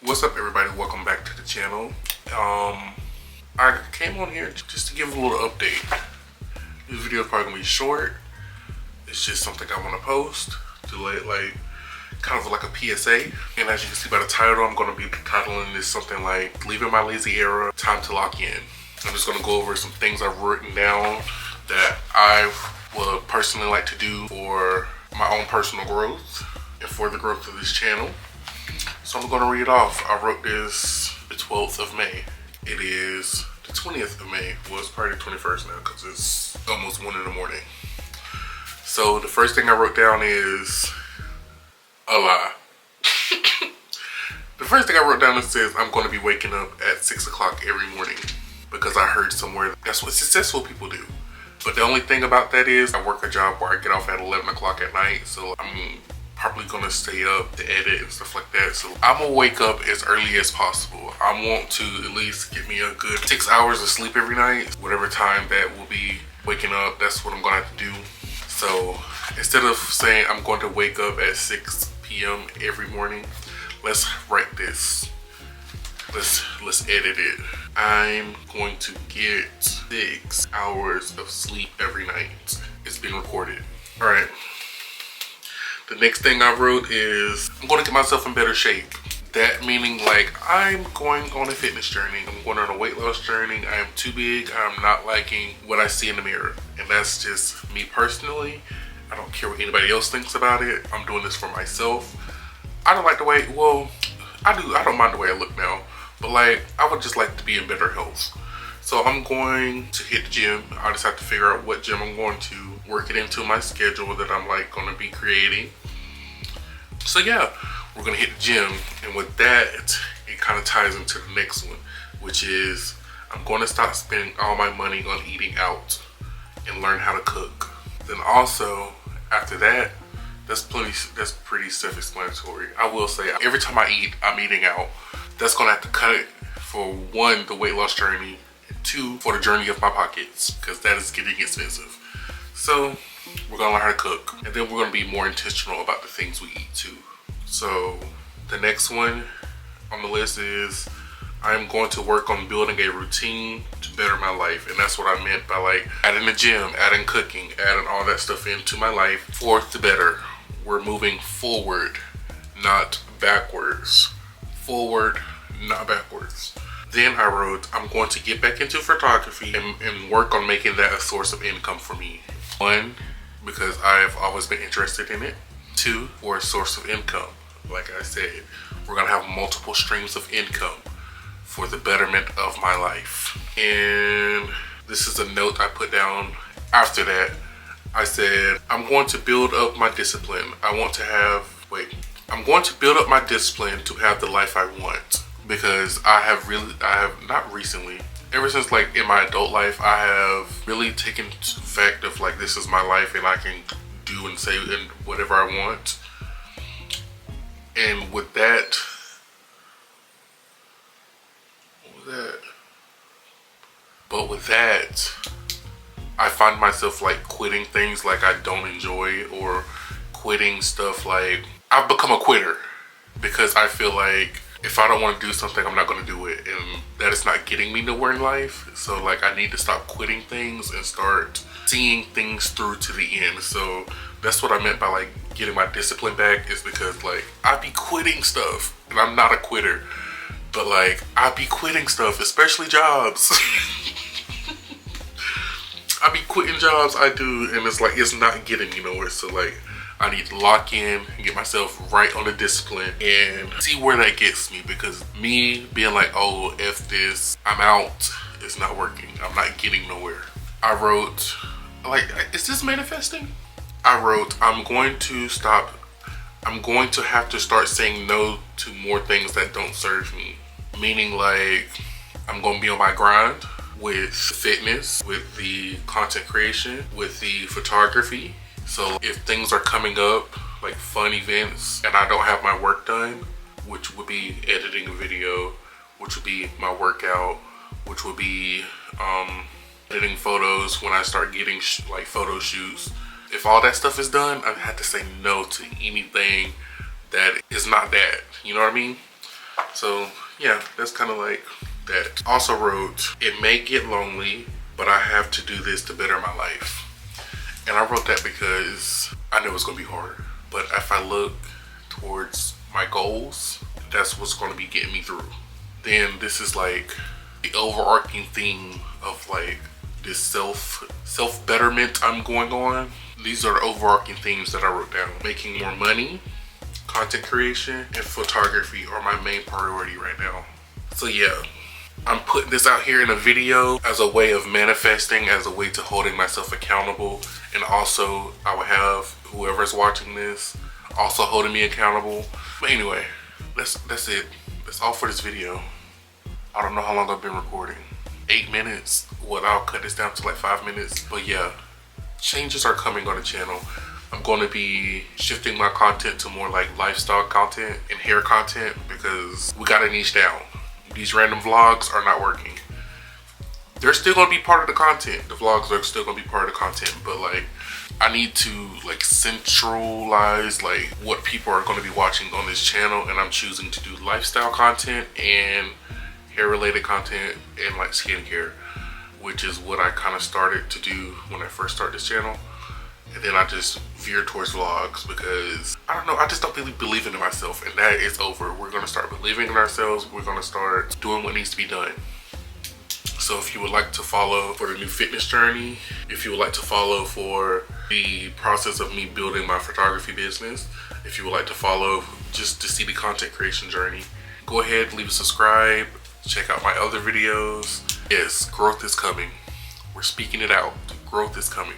What's up, everybody? Welcome back to the channel. I came on here just to give a little update. This video is probably gonna be short. It's just something I want to post to let kind of like a PSA. And as you can see by the title, I'm gonna be titling this something like "Leaving My Lazy Era, Time to Lock In." I'm just gonna go over some things I've written down that I would personally like to do for my own personal growth and for the growth of this channel. So I'm gonna read it off. I wrote this the 12th of May. It is the 20th of May. Well, it's probably the 21st now because it's almost 1 in the morning. So the first thing I wrote down is a lie. The first thing I wrote down, it says I'm gonna be waking up at 6 o'clock every morning because I heard somewhere that's what successful people do. But the only thing about that is I work a job where I get off at 11 o'clock at night, so I'm probably gonna stay up to edit and stuff like that. So I'm gonna wake up as early as possible. I want to at least get me a good 6 hours of sleep every night. Whatever time that will be waking up, that's what I'm gonna have to do. So instead of saying I'm going to wake up at 6 p.m. every morning, let's write this. Let's edit it. I'm going to get 6 hours of sleep every night. It's been recorded. All right. The next thing I wrote is I'm going to get myself in better shape. That meaning like I'm going on a fitness journey. I'm going on a weight loss journey. I am too big. I'm not liking what I see in the mirror. And that's just me personally. I don't care what anybody else thinks about it. I'm doing this for myself. I don't like the way, well, I don't mind the way I look now. But like, I would just like to be in better health. So I'm going to hit the gym. I just have to figure out what gym I'm going to, work it into my schedule that I'm like going to be creating. So yeah, we're going to hit the gym. And with that, it kind of ties into the next one, which is I'm going to stop spending all my money on eating out and learn how to cook. Then also after that, that's pretty self-explanatory. I will say every time I eat, I'm eating out. That's going to have to cut it for one, the weight loss journey, and two, for the journey of my pockets, because that is getting expensive. So we're going to learn how to cook, and then we're going to be more intentional about the things we eat too. So the next one on the list is I'm going to work on building a routine to better my life. And that's what I meant by like adding the gym, adding cooking, adding all that stuff into my life for the better. We're moving forward, not backwards. Forward, not backwards. Then I wrote, I'm going to get back into photography and work on making that a source of income for me. One, because I've always been interested in it. Two, for a source of income. Like I said, we're gonna have multiple streams of income for the betterment of my life. And this is a note I put down after that. I said, I'm going to build up my discipline. I'm going to build up my discipline to have the life I want. Because I have not recently, ever since like in my adult life, I have really taken to the fact of like, this is my life and I can do and say and whatever I want. And with that, I find myself like quitting things like I don't enjoy, or quitting stuff like I've become a quitter because I feel like if I don't want to do something, I'm not going to do it, and that is not getting me nowhere in life. So like I need to stop quitting things and start seeing things through to the end. So that's what I meant by like getting my discipline back, is because like I be quitting stuff, and I'm not a quitter, but like I be quitting stuff, especially jobs. I be quitting jobs I do, and it's like it's not getting me nowhere. So like I need to lock in and get myself right on the discipline and see where that gets me, because me being like, oh, F this, I'm out, it's not working. I'm not getting nowhere. I wrote, like, is this manifesting? I wrote, I'm going to have to start saying no to more things that don't serve me. Meaning like, I'm going to be on my grind with fitness, with the content creation, with the photography. So if things are coming up, like fun events, and I don't have my work done, which would be editing a video, which would be my workout, which would be editing photos when I start getting like photo shoots. If all that stuff is done, I have to say no to anything that is not that. You know what I mean? So yeah, that's kind of like that. Also wrote, it may get lonely, but I have to do this to better my life. And I wrote that because I know it's gonna be hard, but if I look towards my goals, that's what's gonna be getting me through. Then this is like the overarching theme of like this self betterment I'm going on. These are the overarching themes that I wrote down. Making more money, content creation, and photography are my main priority right now. So yeah, I'm putting this out here in a video as a way of manifesting, as a way to holding myself accountable. And also I will have whoever's watching this also holding me accountable. But anyway, that's it. That's all for this video. I don't know how long I've been recording. 8 minutes. Well, I'll cut this down to like 5 minutes. But yeah, changes are coming on the channel. I'm going to be shifting my content to more like lifestyle content and hair content because we got to niche down. These random vlogs are not working. They're still going to be part of the content. The vlogs are still going to be part of the content, but like I need to like centralize like what people are going to be watching on this channel, and I'm choosing to do lifestyle content and hair related content and like skincare, which is what I kind of started to do when I first started this channel. And then I just veered towards vlogs because I don't know, I just don't really believe in myself, and that is over. We're gonna start believing in ourselves. We're gonna start doing what needs to be done. So if you would like to follow for the new fitness journey, if you would like to follow for the process of me building my photography business, if you would like to follow just to see the content creation journey, go ahead, leave a subscribe, check out my other videos. Yes, growth is coming. We're speaking it out. Growth is coming.